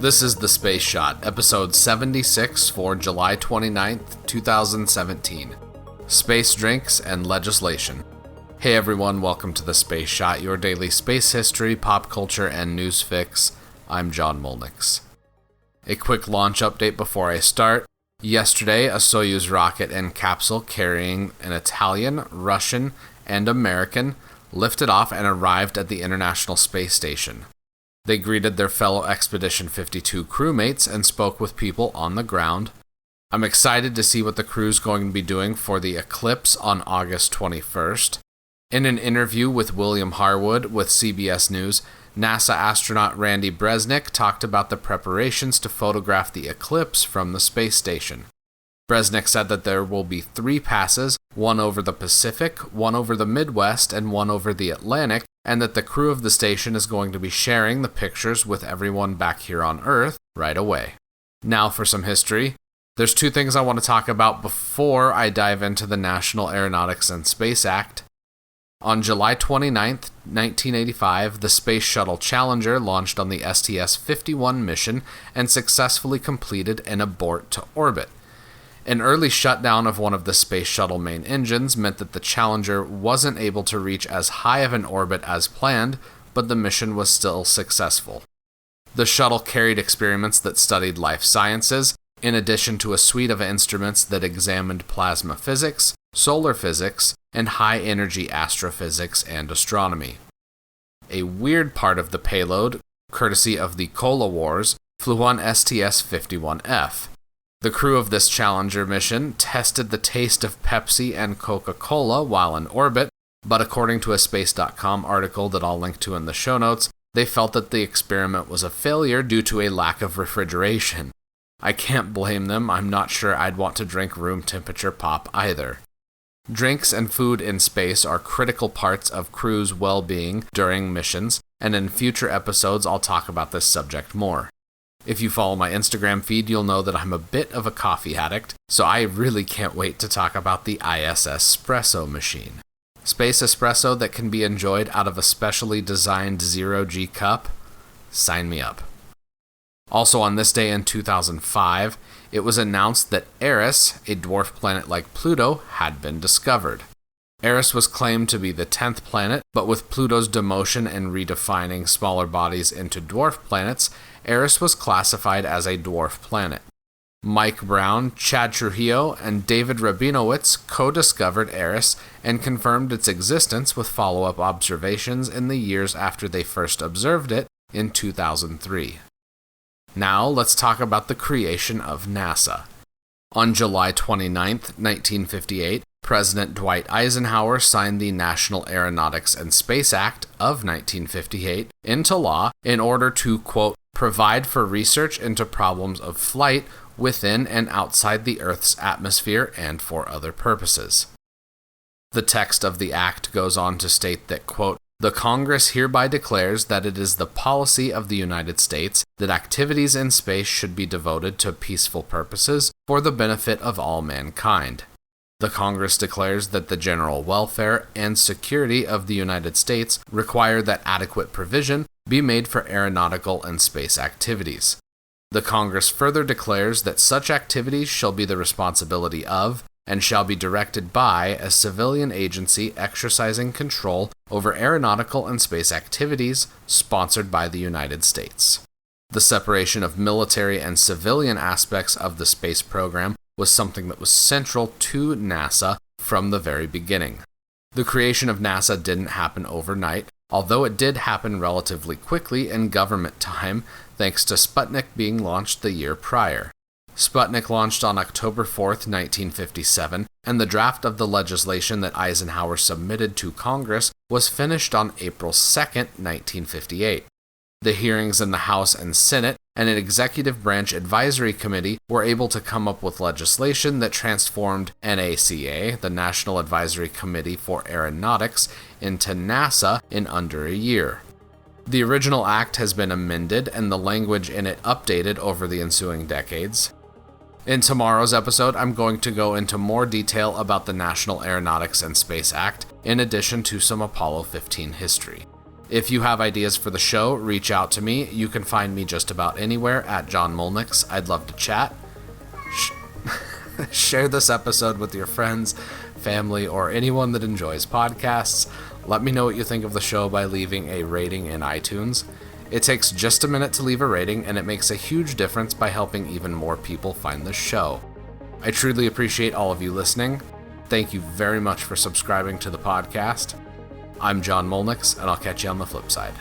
This is The Space Shot, episode 76 for July 29th, 2017. Space drinks and legislation. Hey everyone, welcome to The Space Shot, your daily space history, pop culture, and news fix. I'm John Molnix. A quick launch update before I start. Yesterday, a Soyuz rocket and capsule carrying an Italian, Russian, and American lifted off and arrived at the International Space Station. They greeted their fellow Expedition 52 crewmates and spoke with people on the ground. I'm excited to see what the crew's going to be doing for the eclipse on August 21st. In an interview with William Harwood with CBS News, NASA astronaut Randy Bresnik talked about the preparations to photograph the eclipse from the space station. Bresnik said that there will be 3 passes, one over the Pacific, one over the Midwest, and one over the Atlantic, and that the crew of the station is going to be sharing the pictures with everyone back here on Earth right away. Now for some history. There's 2 things I want to talk about before I dive into the National Aeronautics and Space Act. On July 29, 1985, the Space Shuttle Challenger launched on the STS-51 mission and successfully completed an abort to orbit. An early shutdown of one of the Space Shuttle main engines meant that the Challenger wasn't able to reach as high of an orbit as planned, but the mission was still successful. The shuttle carried experiments that studied life sciences, in addition to a suite of instruments that examined plasma physics, solar physics, and high-energy astrophysics and astronomy. A weird part of the payload, courtesy of the Cola Wars, flew on STS-51F. The crew of this Challenger mission tested the taste of Pepsi and Coca-Cola while in orbit, but according to a Space.com article that I'll link to in the show notes, they felt that the experiment was a failure due to a lack of refrigeration. I can't blame them. I'm not sure I'd want to drink room temperature pop either. Drinks and food in space are critical parts of crew's well-being during missions, and in future episodes I'll talk about this subject more. If you follow my Instagram feed, you'll know that I'm a bit of a coffee addict, so I really can't wait to talk about the ISS Espresso machine. Space espresso that can be enjoyed out of a specially designed zero-G cup? Sign me up. Also on this day in 2005, it was announced that Eris, a dwarf planet like Pluto, had been discovered. Eris was claimed to be the 10th planet, but with Pluto's demotion and redefining smaller bodies into dwarf planets, Eris was classified as a dwarf planet. Mike Brown, Chad Trujillo, and David Rabinowitz co-discovered Eris and confirmed its existence with follow-up observations in the years after they first observed it in 2003. Now let's talk about the creation of NASA. On July 29, 1958, President Dwight Eisenhower signed the National Aeronautics and Space Act of 1958 into law in order to, quote, provide for research into problems of flight within and outside the Earth's atmosphere and for other purposes. The text of the act goes on to state that, quote, the Congress hereby declares that it is the policy of the United States that activities in space should be devoted to peaceful purposes for the benefit of all mankind. The Congress declares that the general welfare and security of the United States require that adequate provision be made for aeronautical and space activities. The Congress further declares that such activities shall be the responsibility of and shall be directed by a civilian agency exercising control over aeronautical and space activities sponsored by the United States. The separation of military and civilian aspects of the space program was something that was central to NASA from the very beginning. The creation of NASA didn't happen overnight, although it did happen relatively quickly in government time, thanks to Sputnik being launched the year prior. Sputnik launched on October 4, 1957, and the draft of the legislation that Eisenhower submitted to Congress was finished on April 2, 1958. The hearings in the House and Senate and an executive branch advisory committee were able to come up with legislation that transformed NACA, the National Advisory Committee for Aeronautics, into NASA in under a year. The original act has been amended and the language in it updated over the ensuing decades. In tomorrow's episode, I'm going to go into more detail about the National Aeronautics and Space Act, in addition to some Apollo 15 history. If you have ideas for the show, reach out to me. You can find me just about anywhere at John Molnix. I'd love to chat. Share this episode with your friends, family, or anyone that enjoys podcasts. Let me know what you think of the show by leaving a rating in iTunes. It takes just a minute to leave a rating, and it makes a huge difference by helping even more people find the show. I truly appreciate all of you listening. Thank you very much for subscribing to the podcast. I'm John Molnix, and I'll catch you on the flip side.